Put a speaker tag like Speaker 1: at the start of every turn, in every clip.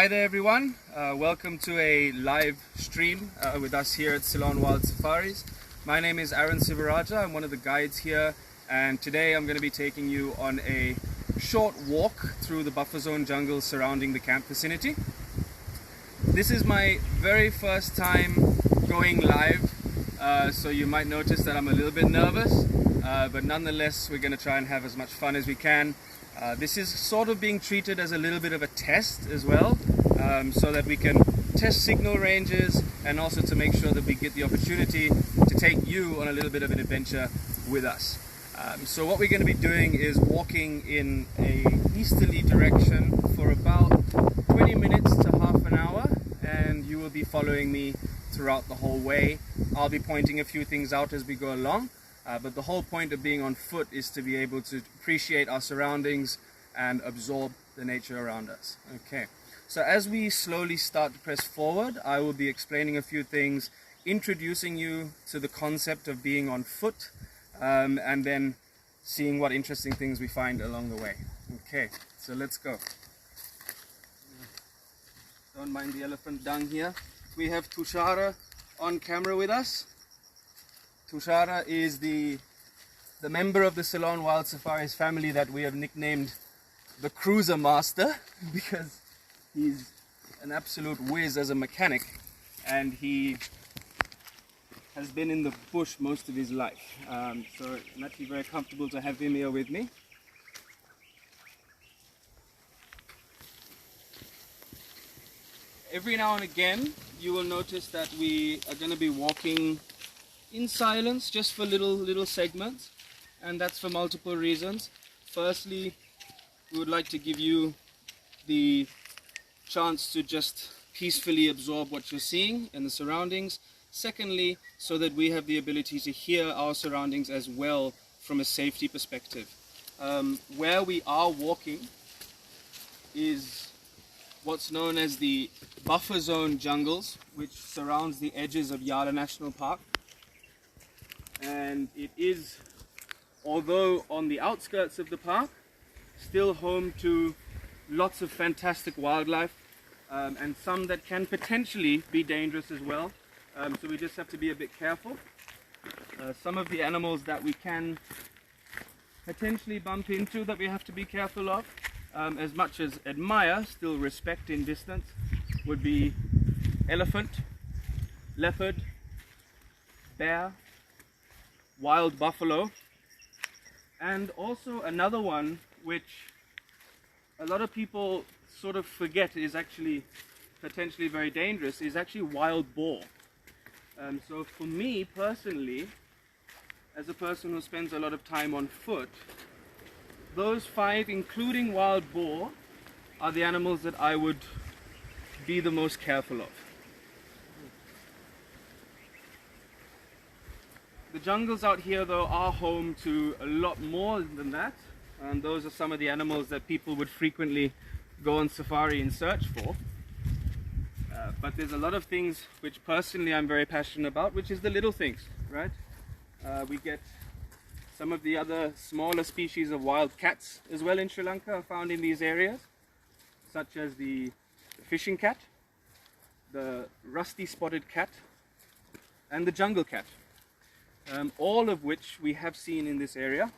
Speaker 1: Hi there everyone, welcome to a live stream with us here at Ceylon Wild Safaris. My name is Arran Sivarajah, I'm one of the guides here, and today I'm going to be taking you on a short walk through the buffer zone jungle surrounding the camp vicinity. This is my very first time going live, so you might notice that I'm a little bit nervous, but nonetheless we're going to try and have as much fun as we can. This is sort of being treated as a little bit of a test as well, so that we can test signal ranges and also to make sure that we get the opportunity to take you on a little bit of an adventure with us. So what we're going to be doing is walking in a easterly direction for about 20 minutes to half an hour, and you will be following me throughout the whole way. I'll be pointing a few things out as we go along. But the whole point of being on foot is to be able to appreciate our surroundings and absorb the nature around us. Okay, so as we slowly start to press forward, I will be explaining a few things, introducing you to the concept of being on foot, and then seeing what interesting things we find along the way. Okay, so let's go. Don't mind the elephant dung here. We have Tushara on camera with us. Tushara is the member of the Ceylon Wild Safaris family that we have nicknamed the Cruiser Master, because he's an absolute whiz as a mechanic, and he has been in the bush most of his life. So I'm actually very comfortable to have him here with me. Every now and again you will notice that we are going to be walking in silence, just for little segments, and that's for multiple reasons. Firstly, we would like to give you the chance to just peacefully absorb what you're seeing in the surroundings. Secondly, so that we have the ability to hear our surroundings as well from a safety perspective. Where we are walking is what's known as the buffer zone jungles, which surrounds the edges of Yala National Park. And it is, although on the outskirts of the park, still home to lots of fantastic wildlife, and some that can potentially be dangerous as well. So we just have to be a bit careful. Some of the animals that we can potentially bump into that we have to be careful of, as much as admire, still respect in distance, would be elephant, leopard, bear, wild buffalo, and also another one which a lot of people sort of forget is actually potentially very dangerous, is actually wild boar. So for me personally, as a person who spends a lot of time on foot, those five, including wild boar, are the animals that I would be the most careful of. The jungles out here though are home to a lot more than that, and those are some of the animals that people would frequently go on safari in search for. But there's a lot of things which personally I'm very passionate about, which is the little things, right? We get some of the other smaller species of wild cats as well in Sri Lanka are found in these areas, such as the fishing cat, the rusty spotted cat, and the jungle cat. All of which we have seen in this area.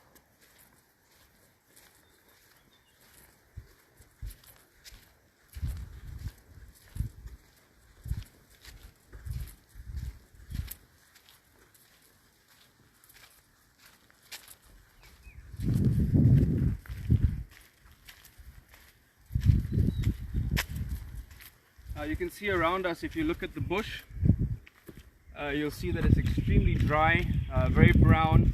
Speaker 1: You can see around us, if you look at the bush, you'll see that it's extremely dry, very brown.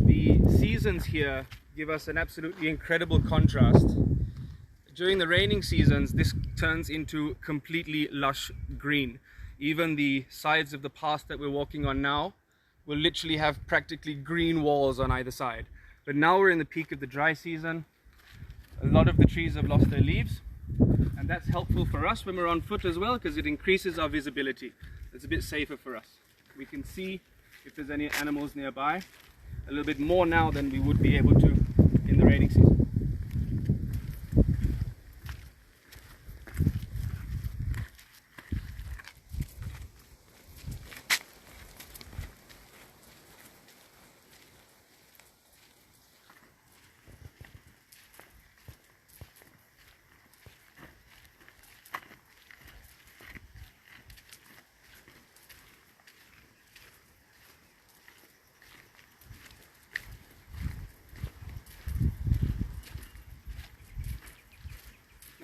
Speaker 1: The seasons here give us an absolutely incredible contrast. During the raining seasons, this turns into completely lush green. Even the sides of the path that we're walking on now will literally have practically green walls on either side. But now we're in the peak of the dry season. A lot of the trees have lost their leaves, and that's helpful for us when we're on foot as well, because it increases our visibility. It's a bit safer for us. We can see if there's any animals nearby a little bit more now than we would be able to in the raining season.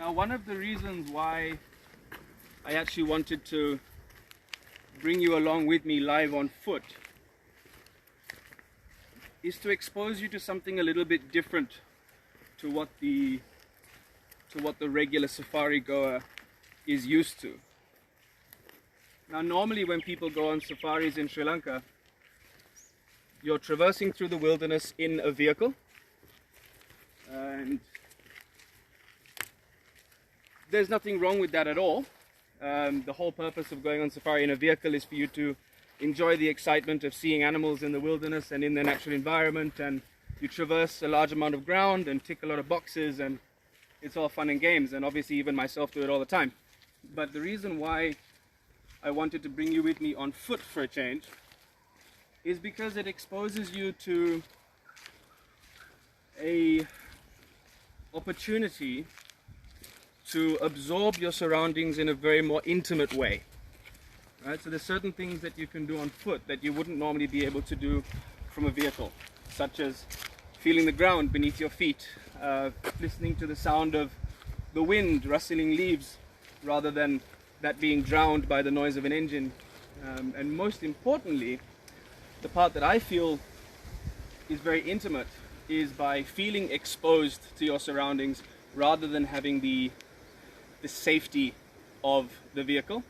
Speaker 1: Now, one of the reasons why I actually wanted to bring you along with me live on foot is to expose you to something a little bit different to what the regular safari goer is used to. Now, normally when people go on safaris in Sri Lanka, you're traversing through the wilderness in a vehicle, and there's nothing wrong with that at all. The whole purpose of going on safari in a vehicle is for you to enjoy the excitement of seeing animals in the wilderness and in their natural environment, and you traverse a large amount of ground and tick a lot of boxes, and it's all fun and games, and obviously even myself do it all the time. But the reason why I wanted to bring you with me on foot for a change is because it exposes you to a opportunity to absorb your surroundings in a very more intimate way. Right? So there's certain things that you can do on foot that you wouldn't normally be able to do from a vehicle, such as feeling the ground beneath your feet, listening to the sound of the wind rustling leaves rather than that being drowned by the noise of an engine. And most importantly, the part that I feel is very intimate is by feeling exposed to your surroundings rather than having the safety of the vehicle.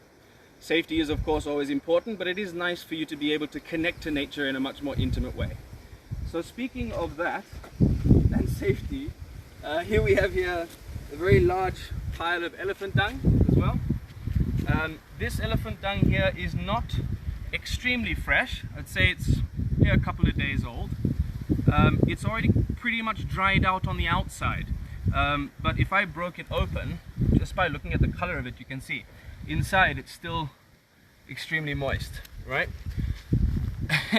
Speaker 1: Safety is of course always important, but it is nice for you to be able to connect to nature in a much more intimate way. So speaking of that and safety, here we have a very large pile of elephant dung as well. This elephant dung here is not extremely fresh. I'd say it's a couple of days old. It's already pretty much dried out on the outside, but if I broke it open, just by looking at the color of it, you can see inside it's still extremely moist, right?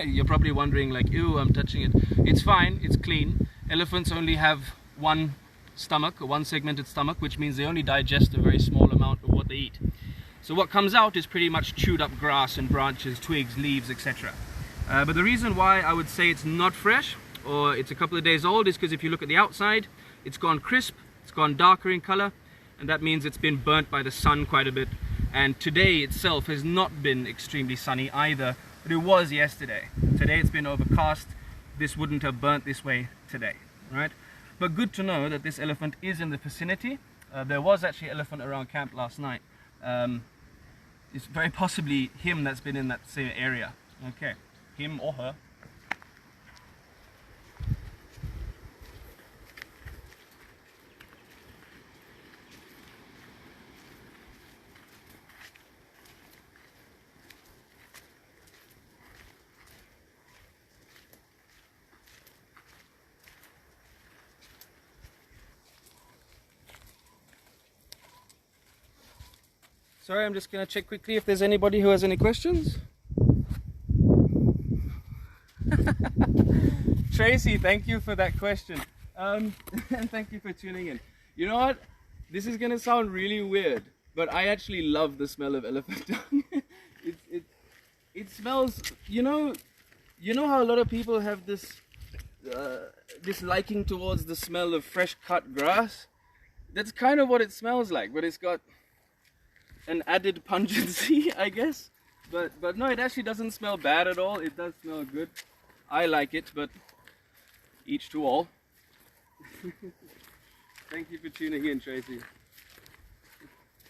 Speaker 1: You're probably wondering like, ew, I'm touching it. It's fine, it's clean. Elephants only have one stomach, a one segmented stomach, which means they only digest a very small amount of what they eat. So what comes out is pretty much chewed up grass and branches, twigs, leaves, etc. But the reason why I would say it's not fresh or it's a couple of days old is because if you look at the outside, it's gone crisp, it's gone darker in color, and that means it's been burnt by the sun quite a bit. And today itself has not been extremely sunny either, but it was yesterday. Today it's been overcast. This wouldn't have burnt this way today, right? But good to know that this elephant is in the vicinity. There was actually an elephant around camp last night. It's very possibly him that's been in that same area. Okay, him or her. Sorry, I'm just going to check quickly if there's anybody who has any questions. Tracy, thank you for that question. And thank you for tuning in. You know what? This is going to sound really weird, but I actually love the smell of elephant dung. It smells, you know how a lot of people have this liking towards the smell of fresh cut grass? That's kind of what it smells like, but it's got an added pungency, I guess. But no, it actually doesn't smell bad at all. It does smell good. I like it, but each to all. Thank you for tuning in, Tracy.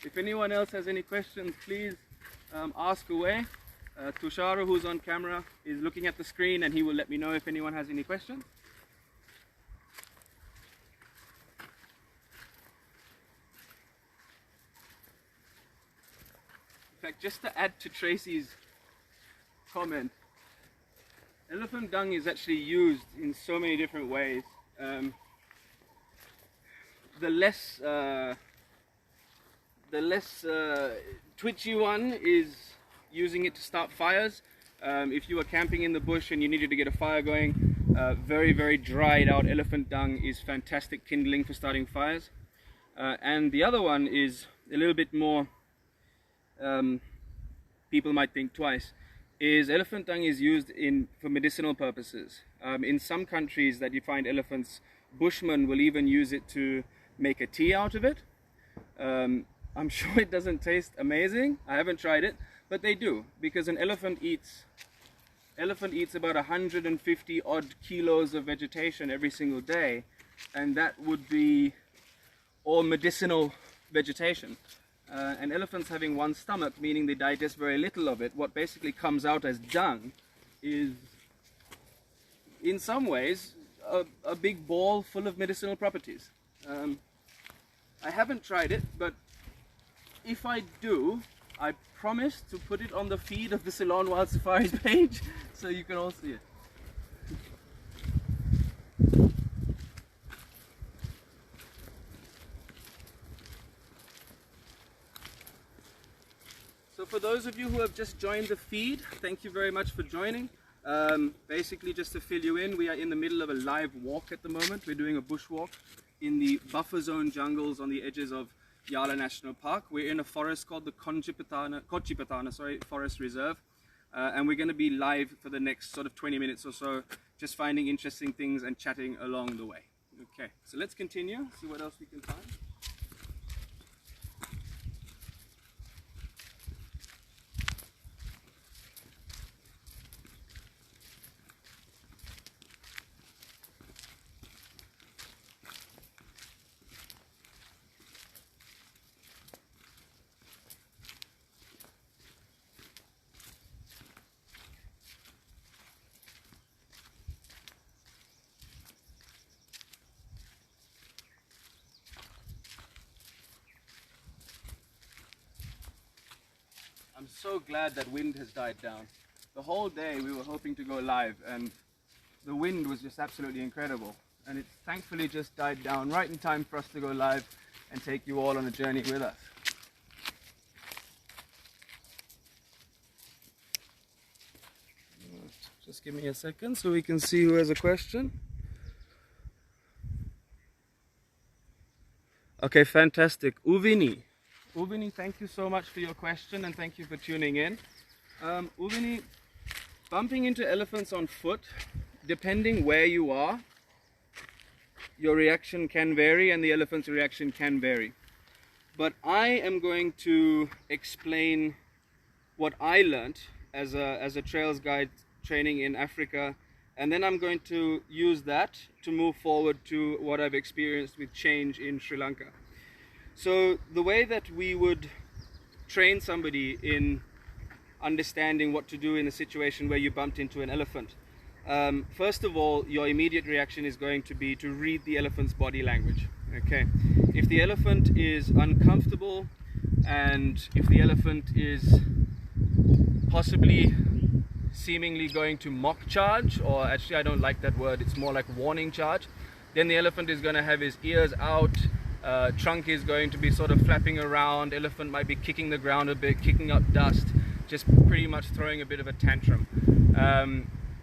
Speaker 1: If anyone else has any questions, please ask away. Tushara, who's on camera, is looking at the screen and he will let me know if anyone has any questions. In fact, just to add to Tracy's comment, elephant dung is actually used in so many different ways. The less twitchy one is using it to start fires. If you were camping in the bush and you needed to get a fire going, very dried out elephant dung is fantastic kindling for starting fires. And the other one is a little bit more, people might think twice, is elephant dung is used for medicinal purposes. In some countries that you find elephants, Bushmen will even use it to make a tea out of it. I'm sure it doesn't taste amazing. I haven't tried it, but they do, because an elephant eats about 150 odd kilos of vegetation every single day, and that would be all medicinal vegetation. And elephants having one stomach, meaning they digest very little of it, what basically comes out as dung is, in some ways, a big ball full of medicinal properties. I haven't tried it, but if I do, I promise to put it on the feed of the Ceylon Wild Safaris page so you can all see it. So for those of you who have just joined the feed, thank you very much for joining. Basically, just to fill you in, we are in the middle of a live walk at the moment. We're doing a bushwalk in the buffer zone jungles on the edges of Yala National Park. We're in a forest called the Kochipatana Forest Reserve, and we're going to be live for the next sort of 20 minutes or so, just finding interesting things and chatting along the way. Okay, so let's continue, see what else we can find. I'm so glad that wind has died down. The whole day we were hoping to go live, and the wind was just absolutely incredible. And it's thankfully just died down right in time for us to go live and take you all on a journey with us. Just give me a second so we can see who has a question. Okay, fantastic. Uvini, thank you so much for your question and thank you for tuning in. Uvini, bumping into elephants on foot, depending where you are, your reaction can vary and the elephant's reaction can vary. But I am going to explain what I learned as a trails guide training in Africa, and then I'm going to use that to move forward to what I've experienced with change in Sri Lanka. So the way that we would train somebody in understanding what to do in a situation where you bumped into an elephant, first of all, your immediate reaction is going to be to read the elephant's body language. Okay, if the elephant is uncomfortable and if the elephant is possibly seemingly going to mock charge, or actually I don't like that word, it's more like warning charge, then the elephant is going to have his ears out, trunk is going to be sort of flapping around, elephant might be kicking the ground a bit, kicking up dust, just pretty much throwing a bit of a tantrum.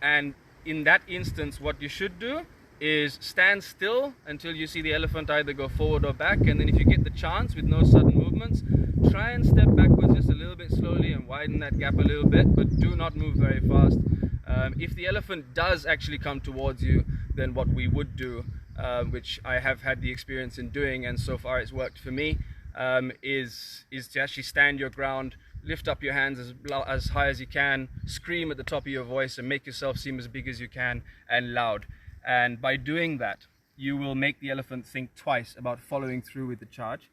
Speaker 1: And in that instance, what you should do is stand still until you see the elephant either go forward or back, and then if you get the chance with no sudden movements, try and step backwards just a little bit slowly and widen that gap a little bit, but do not move very fast. If the elephant does actually come towards you, then what we would do, which I have had the experience in doing and so far it's worked for me, is to actually stand your ground, lift up your hands as high as you can, scream at the top of your voice and make yourself seem as big as you can and loud. And by doing that, you will make the elephant think twice about following through with the charge.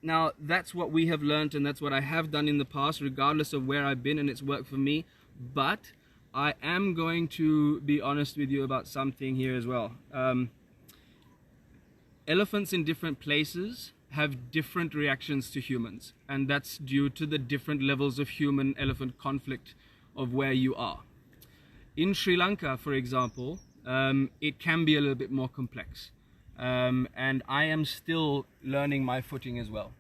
Speaker 1: Now, that's what we have learned and that's what I have done in the past, regardless of where I've been, and it's worked for me. But I am going to be honest with you about something here as well. Elephants in different places have different reactions to humans, and that's due to the different levels of human-elephant conflict of where you are. In Sri Lanka, for example, it can be a little bit more complex. And I am still learning my footing as well.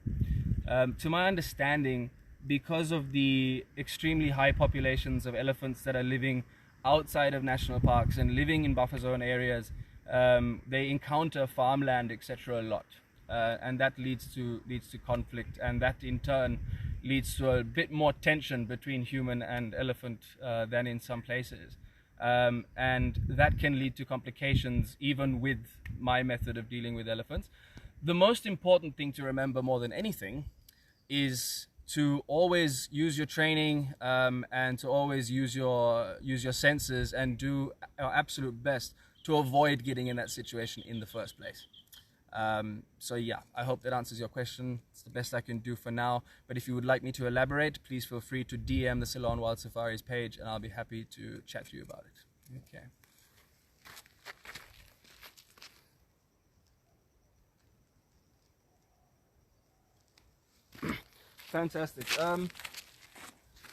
Speaker 1: To my understanding, because of the extremely high populations of elephants that are living outside of national parks and living in buffer zone areas, they encounter farmland, etc. a lot. And that leads to conflict, and that in turn leads to a bit more tension between human and elephant than in some places. And that can lead to complications even with my method of dealing with elephants. The most important thing to remember more than anything is to always use your training and to always use your senses and do our absolute best to avoid getting in that situation in the first place. So yeah, I hope that answers your question. It's the best I can do for now, but if you would like me to elaborate, please feel free to DM the Ceylon Wild Safaris page and I'll be happy to chat to you about it. Okay. Fantastic.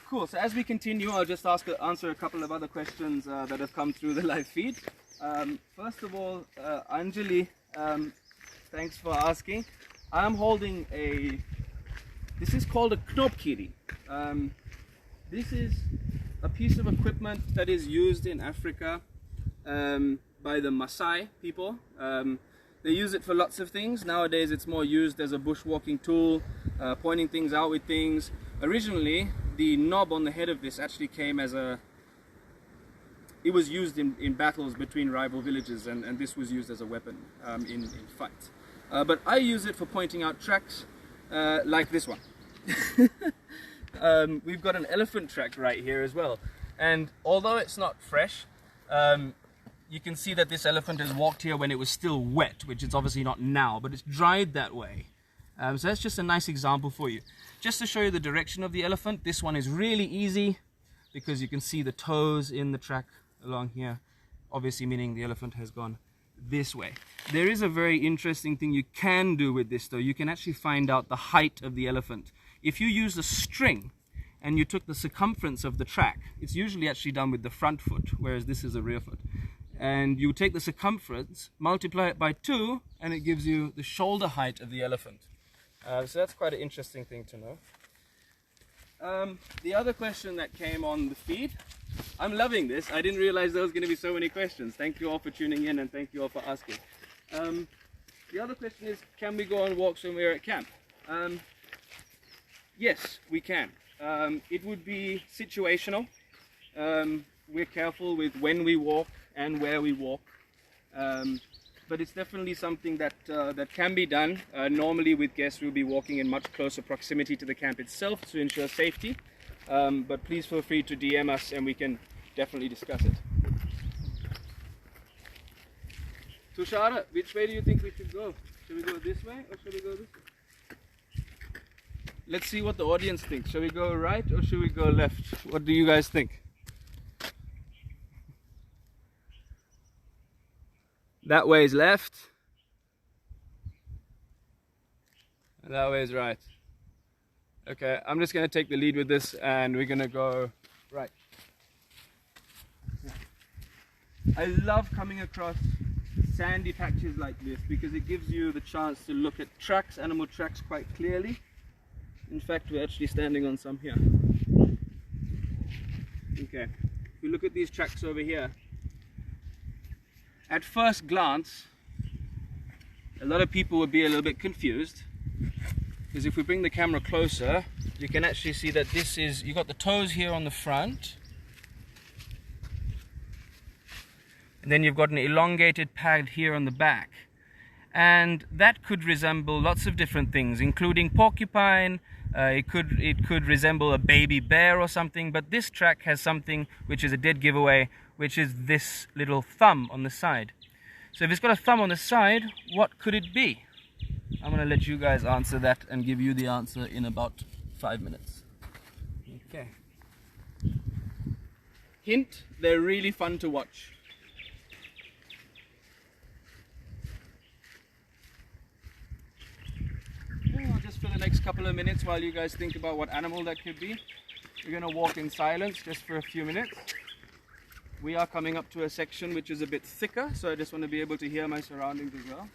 Speaker 1: Cool. So as we continue, I'll just answer a couple of other questions that have come through the live feed. First of all, Anjali, thanks for asking. I'm holding this is called a knopkiri. This is a piece of equipment that is used in Africa by the Maasai people. They use it for lots of things. Nowadays it's more used as a bushwalking tool, pointing things out with things. Originally, the knob on the head of this actually came as it was used in battles between rival villages, and this was used as a weapon in fights. But I use it for pointing out tracks like this one. We've got an elephant track right here as well. And although it's not fresh, you can see that this elephant has walked here when it was still wet, which it's obviously not now, but it's dried that way. So that's just a nice example for you. Just to show you the direction of the elephant, this one is really easy because you can see the toes in the track along here, obviously meaning the elephant has gone this way. There is a very interesting thing you can do with this though. You can actually find out the height of the elephant. If you use a string and you took the circumference of the track, it's usually actually done with the front foot, whereas this is a rear foot. And you take the circumference, multiply it by 2, and it gives you the shoulder height of the elephant. So that's quite an interesting thing to know. The other question that came on the feed, I'm loving this. I didn't realize there was going to be so many questions. Thank you all for tuning in and thank you all for asking. The other question is, can we go on walks when we're at camp? Yes, we can. It would be situational. We're careful with when we walk and where we walk, but it's definitely something that that can be done. Normally with guests we'll be walking in much closer proximity to the camp itself to ensure safety, but please feel free to DM us and we can definitely discuss it. Tushara, which way do you think we should go? Should we go this way or should we go this way? Let's see what the audience thinks. Shall we go right or should we go left? What do you guys think? That way is left, and that way is right. Okay, I'm just going to take the lead with this and we're going to go right. I love coming across sandy patches like this because it gives you the chance to look at tracks, animal tracks, quite clearly. In fact, we're actually standing on some here. Okay, if we look at these tracks over here, at first glance, a lot of people would be a little bit confused because if we bring the camera closer, you can actually see that this is, you've got the toes here on the front, and then you've got an elongated pad here on the back, and that could resemble lots of different things, including porcupine. It could resemble a baby bear or something, but this track has something which is a dead giveaway, which is this little thumb on the side. So if it's got a thumb on the side, what could it be? I'm going to let you guys answer that and give you the answer in about 5 minutes. Okay. Hint, they're really fun to watch. Just for the next couple of minutes while you guys think about what animal that could be, we're going to walk in silence just for a few minutes. We are coming up to a section which is a bit thicker, so I just want to be able to hear my surroundings as well.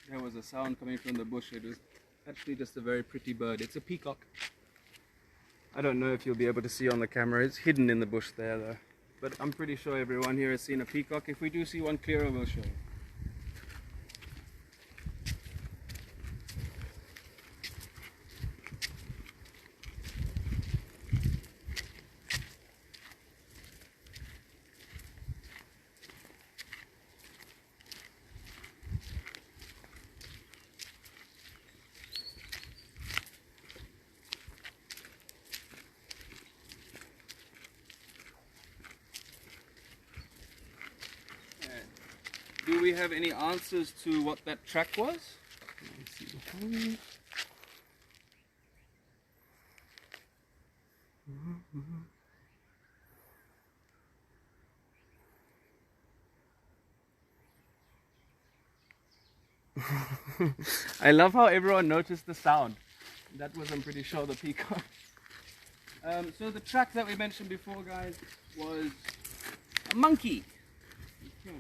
Speaker 1: There was a sound coming from the bush. It was actually just a very pretty bird. It's a peacock. I don't know if you'll be able to see on the camera. It's hidden in the bush there though. But I'm pretty sure everyone here has seen a peacock. If we do see one clearer, we'll show you. Do we have any answers to what that track was? Let me see the I love how everyone noticed the sound. That was, I'm pretty sure, the peacock. So the track that we mentioned before, guys, was a monkey. Okay.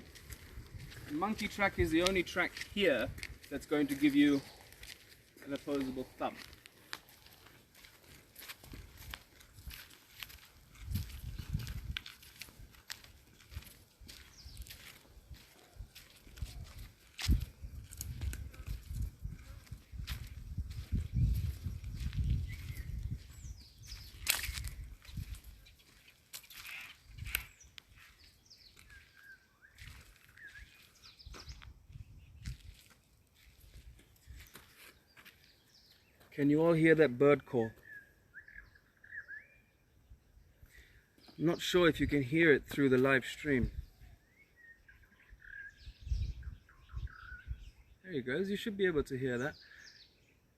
Speaker 1: The monkey track is the only track here that's going to give you an opposable thumb. Can you all hear that bird call? I'm not sure if you can hear it through the live stream. There you go, you should be able to hear that.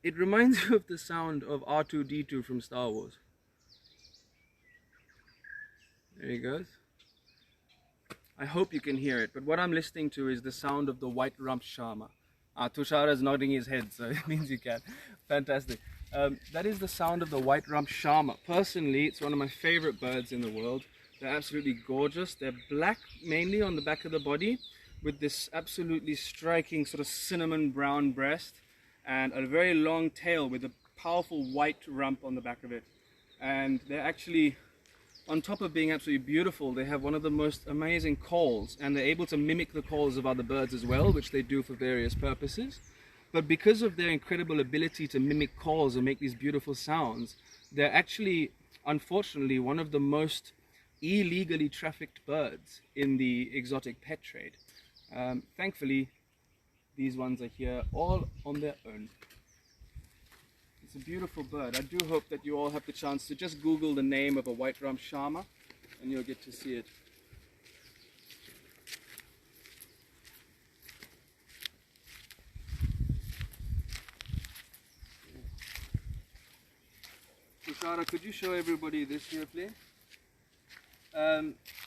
Speaker 1: It reminds you of the sound of R2-D2 from Star Wars. There he goes. I hope you can hear it, but what I'm listening to is the sound of the white-rumped shama. Tushar is nodding his head, so it means you can. Fantastic. That is the sound of the white-rumped shama. Personally, it's one of my favorite birds in the world. They're absolutely gorgeous. They're black mainly on the back of the body, with this absolutely striking sort of cinnamon brown breast and a very long tail with a powerful white rump on the back of it. And they're actually, on top of being absolutely beautiful, they have one of the most amazing calls, and they're able to mimic the calls of other birds as well, which they do for various purposes. But because of their incredible ability to mimic calls and make these beautiful sounds, they're actually, unfortunately, one of the most illegally trafficked birds in the exotic pet trade. Thankfully, these ones are here all on their own. It's a beautiful bird. I do hope that you all have the chance to just Google the name of a white-rumped shama and you'll get to see it. Tushara, could you show everybody this here, please?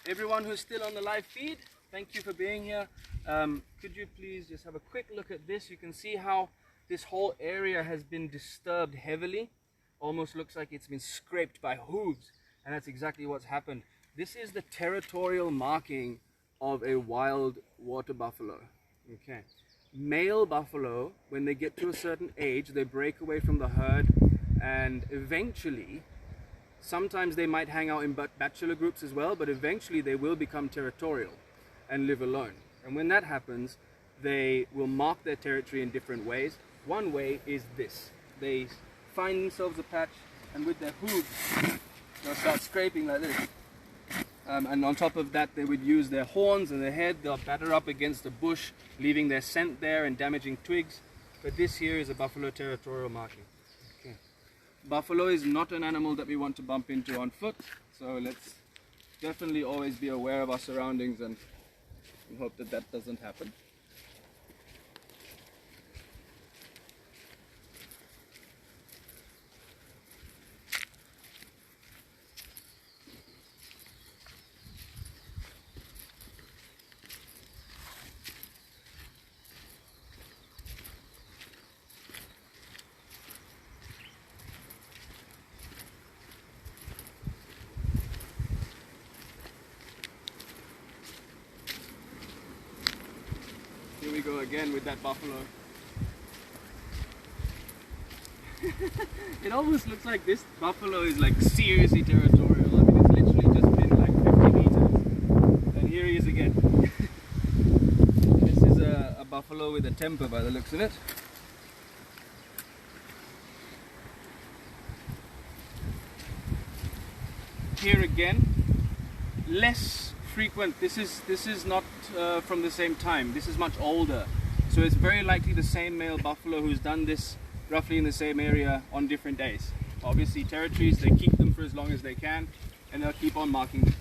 Speaker 1: Everyone who's still on the live feed, thank you for being here. Could you please just have a quick look at this? You can see how this whole area has been disturbed heavily. Almost looks like it's been scraped by hooves, and that's exactly what's happened. This is the territorial marking of a wild water buffalo. Okay. Male buffalo, when they get to a certain age, they break away from the herd, and eventually, sometimes they might hang out in bachelor groups as well, but eventually they will become territorial and live alone. And when that happens, they will mark their territory in different ways. One way is this. They find themselves a patch, and with their hooves, they'll start scraping like this. And on top of that, they would use their horns and their head. They'll batter up against a bush, leaving their scent there and damaging twigs. But this here is a buffalo territorial marking. Okay. Buffalo is not an animal that we want to bump into on foot, so let's definitely always be aware of our surroundings and hope that that doesn't happen. Here we go again with that buffalo. It almost looks like this buffalo is like seriously territorial. I mean, it's literally just been like 50 meters. And here he is again. This is a buffalo with a temper by the looks of it. Here again, less frequent. This is not from the same time. This is much older. So it's very likely the same male buffalo who's done this roughly in the same area on different days. Obviously territories, they keep them for as long as they can and they'll keep on marking them.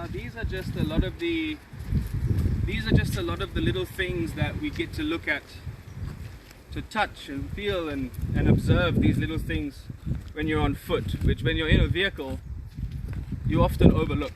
Speaker 1: These are just a lot of the little things that we get to look at, to touch and feel and observe these little things when you're on foot, which when you're in a vehicle you often overlook.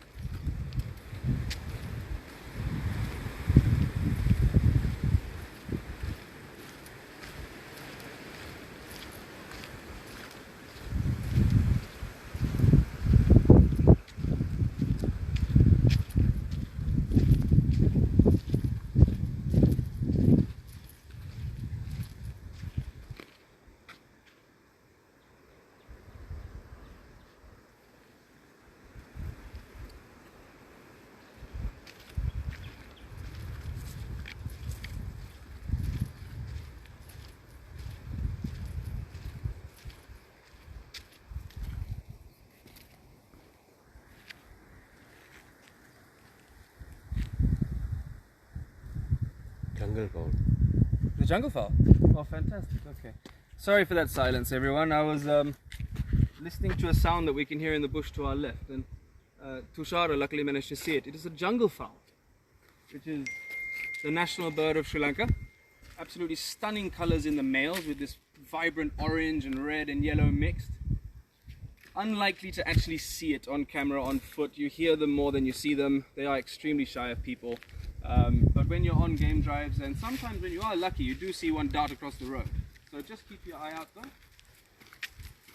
Speaker 2: Jungle fowl.
Speaker 1: The jungle fowl? Oh, fantastic. Okay. Sorry for that silence, everyone. I was listening to a sound that we can hear in the bush to our left, and Tushara luckily managed to see it. It is a jungle fowl, which is the national bird of Sri Lanka. Absolutely stunning colors in the males with this vibrant orange and red and yellow mixed. Unlikely to actually see it on camera on foot. You hear them more than you see them. They are extremely shy of people. But when you're on game drives, and sometimes when you are lucky, you do see one dart across the road. So just keep your eye out though.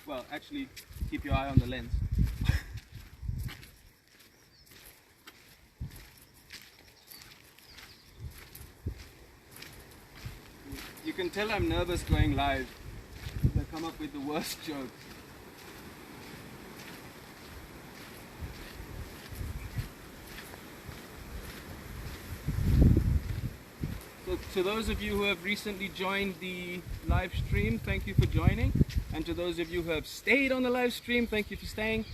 Speaker 1: Well, actually, keep your eye on the lens. You can tell I'm nervous going live. I come up with the worst jokes. So to those of you who have recently joined the live stream, thank you for joining. And to those of you who have stayed on the live stream, thank you for staying.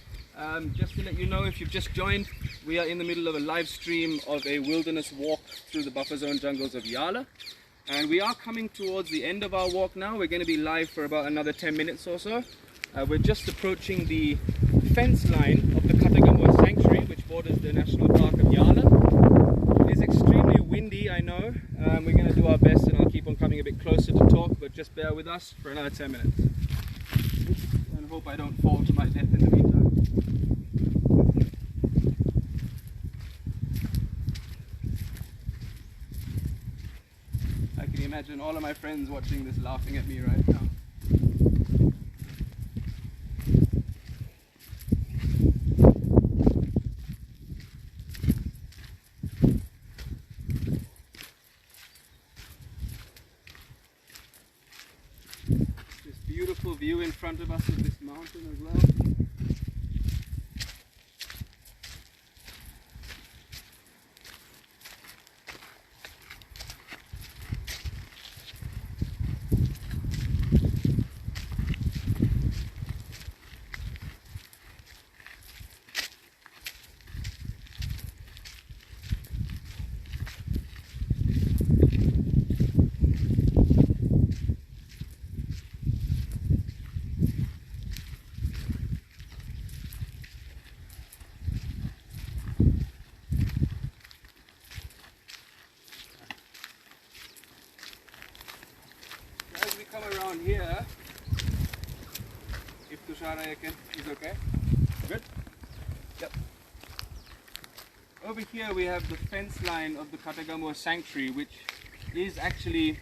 Speaker 1: Just to let you know, if you've just joined, we are in the middle of a live stream of a wilderness walk through the buffer zone jungles of Yala. And we are coming towards the end of our walk now. We're going to be live for about another 10 minutes or so. We're just approaching the fence line of the Katagamwa Sanctuary, which borders the National Park of Yala. It is extremely windy, I know. We're going to do our best, and I'll keep on coming a bit closer to talk, but just bear with us for another 10 minutes. And hope I don't fall to my death in the meantime. I can imagine all of my friends watching this laughing at me right now. This beautiful view in front of us of this mountain as well. Around here, if Tushara is okay. Good? Yep. over here we have the fence line of the Katagamua Sanctuary, which is actually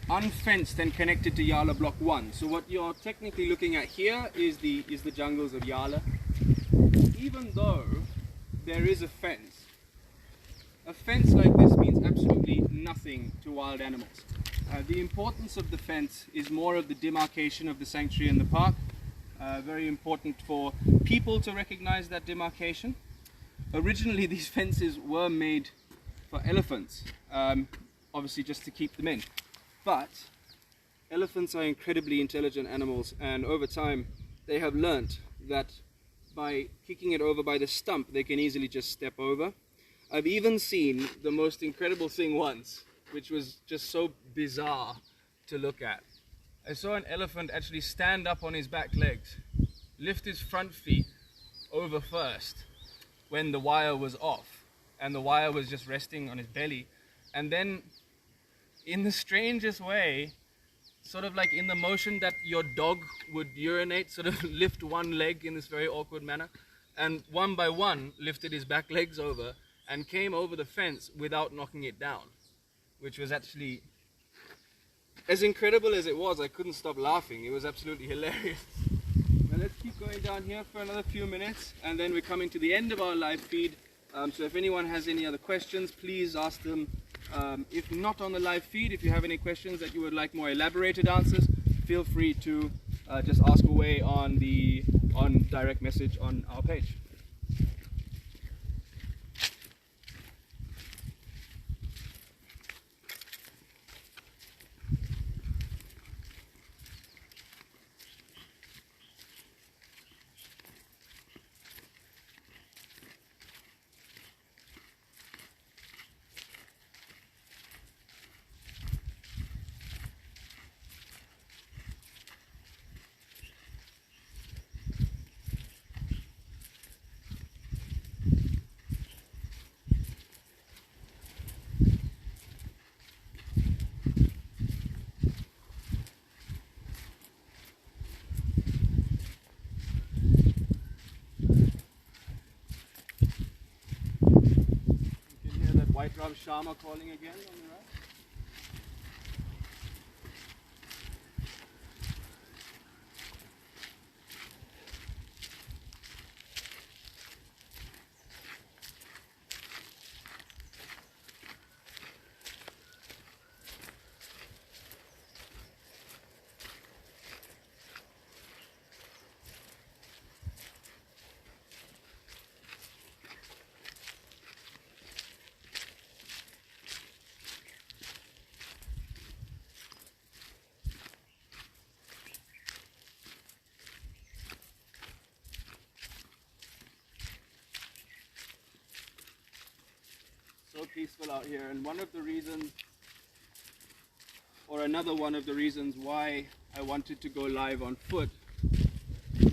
Speaker 1: unfenced and connected to Yala Block 1. So what you're technically looking at here is the jungles of Yala. Even though there is a fence like this means absolutely nothing to wild animals. The importance of the fence is more of the demarcation of the sanctuary and the park. Very important for people to recognize that demarcation. Originally these fences were made for elephants, obviously just to keep them in. But elephants are incredibly intelligent animals, and over time they have learnt that by kicking it over by the stump they can easily just step over. I've even seen the most incredible thing once, which was just so bizarre to look at. I saw an elephant actually stand up on his back legs, lift his front feet over first when the wire was off and the wire was just resting on his belly, and then in the strangest way, sort of like in the motion that your dog would urinate, sort of lift one leg in this very awkward manner, and one by one lifted his back legs over and came over the fence without knocking it down, which was actually, as incredible as it was, I couldn't stop laughing. It was absolutely hilarious. Now let's keep going down here for another few minutes, and then we're coming to the end of our live feed. So if anyone has any other questions, please ask them. If not on the live feed, if you have any questions that you would like more elaborated answers, feel free to just ask away on direct message on our page. White Ram Sharma calling again on the right. So peaceful out here, and one of the reasons, or another one of the reasons why I wanted to go live on foot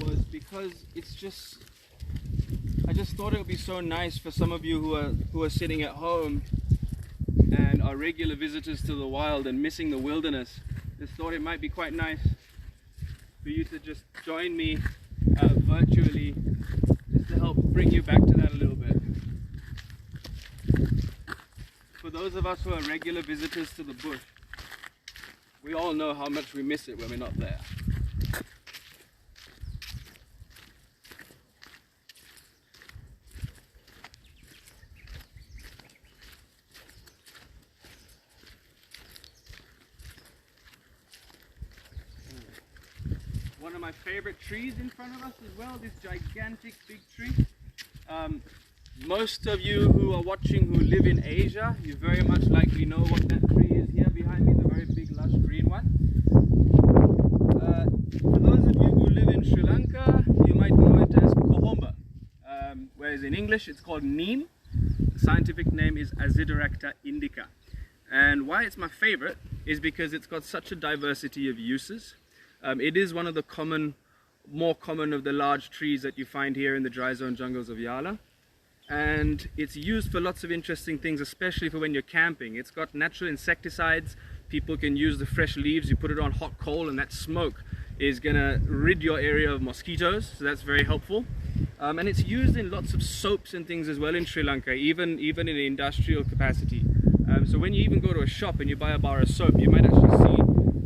Speaker 1: was because it's just, I just thought it would be so nice for some of you who are sitting at home and are regular visitors to the wild and missing the wilderness. Just thought it might be quite nice for you to just join me virtually, just to help bring you back to that a little bit. For those of us who are regular visitors to the bush, we all know how much we miss it when we're not there. One of my favorite trees in front of us as well, this gigantic big tree. Most of you who are watching who live in Asia, you very much likely know what that tree is here behind me, the very big lush green one. For those of you who live in Sri Lanka, you might know it as kohomba, whereas in English it's called neem. The scientific name is Asidiracta indica. And why it's my favorite is because it's got such a diversity of uses. It is one of the more common of the large trees that you find here in the dry zone jungles of Yala. And it's used for lots of interesting things, especially for when you're camping. It's got natural insecticides. People can use the fresh leaves, you put it on hot coal, and that smoke is gonna rid your area of mosquitoes, so that's very helpful. And it's used in lots of soaps and things as well in Sri Lanka, even in an industrial capacity. So when you even go to a shop and you buy a bar of soap, you might actually see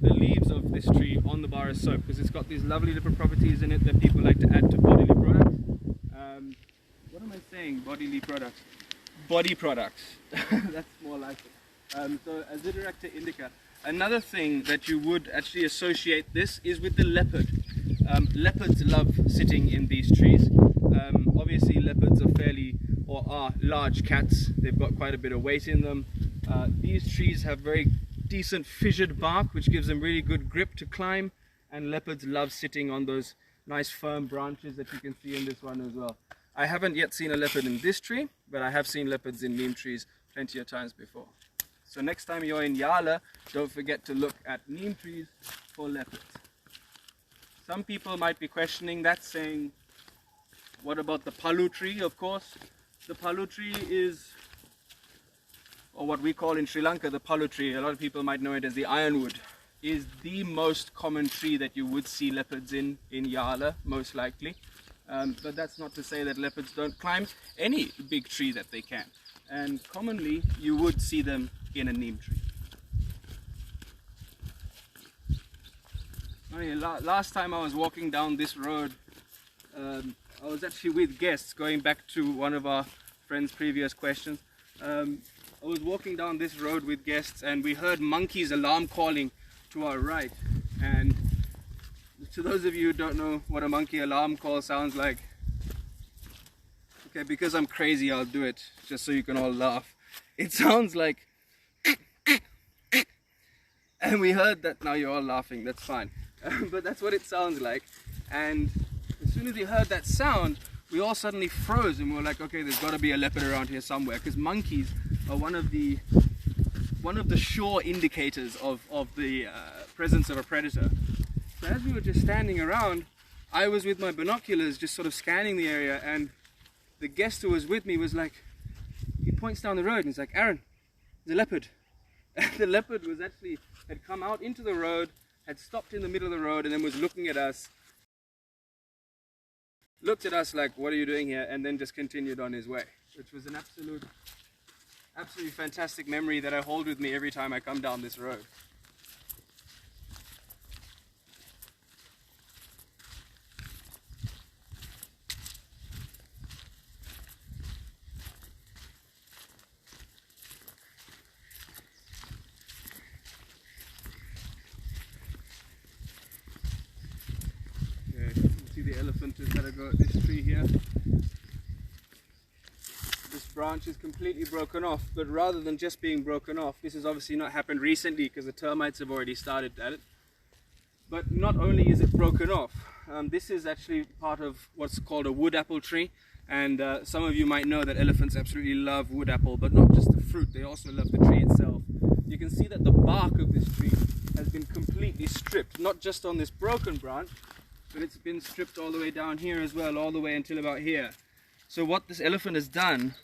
Speaker 1: the leaves of this tree on the bar of soap, because it's got these lovely different properties in it that people like to add to bodily products. What am I saying? Bodily products. Body products. That's more like it. So Azideracta indica. Another thing that you would actually associate this is with the leopard. Leopards love sitting in these trees. Obviously leopards are large cats. They've got quite a bit of weight in them. These trees have very decent fissured bark, which gives them really good grip to climb, and leopards love sitting on those nice firm branches that you can see in this one as well. I haven't yet seen a leopard in this tree, but I have seen leopards in neem trees plenty of times before. So next time you're in Yala, don't forget to look at neem trees for leopards. Some people might be questioning that, saying, what about the palu tree? Of course, the palu tree is, or what we call in Sri Lanka the palu tree, a lot of people might know it as the ironwood, is the most common tree that you would see leopards in Yala, most likely. But that's not to say that leopards don't climb any big tree that they can. And commonly you would see them in a neem tree. Last time I was walking down this road, I was actually with guests, going back to one of our friend's previous questions. I was walking down this road with guests and we heard monkeys alarm calling to our right. And to those of you who don't know what a monkey alarm call sounds like, okay, because I'm crazy, I'll do it just so you can all laugh. It sounds like, and we heard that. Now you're all laughing, that's fine. But that's what it sounds like. And as soon as we heard that sound, we all suddenly froze and we were like, okay, there's got to be a leopard around here somewhere, because monkeys are one of the sure indicators of the presence of a predator. So as we were just standing around, I was with my binoculars just sort of scanning the area, and the guest who was with me was like, he points down the road and he's like, Aaron, there's a leopard. And the leopard had come out into the road, had stopped in the middle of the road, and then was looking at us. Looked at us like, what are you doing here? And then just continued on his way, which was an absolutely fantastic memory that I hold with me every time I come down this road. The elephant has had a go at this tree here. This branch is completely broken off, but rather than just being broken off, this has obviously not happened recently because the termites have already started at it. But not only is it broken off, this is actually part of what's called a wood apple tree, and some of you might know that elephants absolutely love wood apple, but not just the fruit, they also love the tree itself. You can see that the bark of this tree has been completely stripped, not just on this broken branch, but it's been stripped all the way down here as well, all the way until about here. So what this elephant has done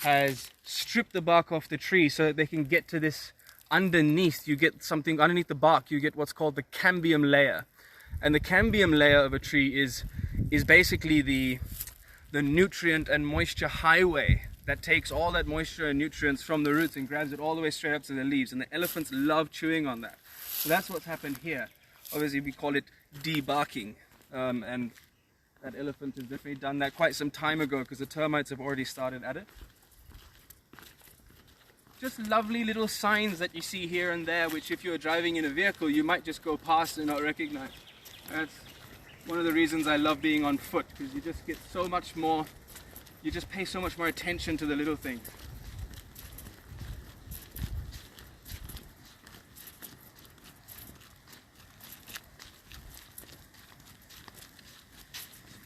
Speaker 1: has stripped the bark off the tree so that they can get to this underneath. You get something underneath the bark, you get what's called the cambium layer. And the cambium layer of a tree is basically the nutrient and moisture highway that takes all that moisture and nutrients from the roots and grabs it all the way straight up to the leaves. And the elephants love chewing on that. So that's what's happened here. Obviously we call it debarking. And that elephant has definitely done that quite some time ago because the termites have already started at it. Just lovely little signs that you see here and there, which if you're driving in a vehicle you might just go past and not recognize. That's one of the reasons I love being on foot, because you just get so much more, you just pay so much more attention to the little things.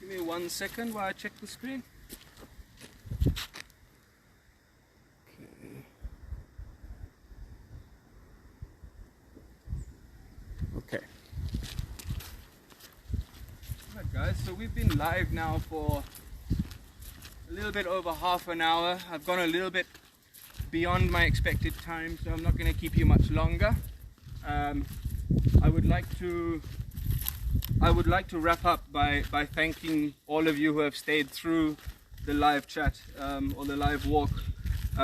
Speaker 1: Give me 1 second while I check the screen. Okay. Alright guys, so we've been live now for a little bit over half an hour. I've gone a little bit beyond my expected time, so I'm not going to keep you much longer. I would like to I would like to wrap up by thanking all of you who have stayed through the live chat or the live walk,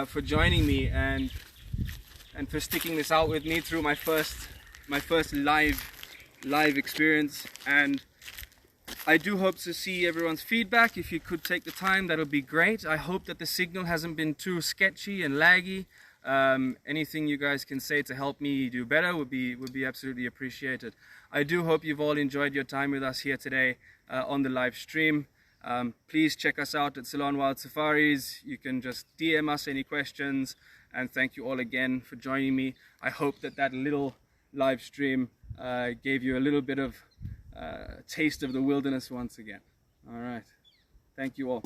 Speaker 1: for joining me and for sticking this out with me through my first live experience. And I do hope to see everyone's feedback. If you could take the time, that would be great. I hope that the signal hasn't been too sketchy and laggy. Anything you guys can say to help me do better would be absolutely appreciated. I do hope you've all enjoyed your time with us here today on the live stream. Please check us out at Ceylon Wild Safaris. You can just DM us any questions, and thank you all again for joining me. I hope that little live stream gave you a little bit of taste of the wilderness once again. All right, thank you all.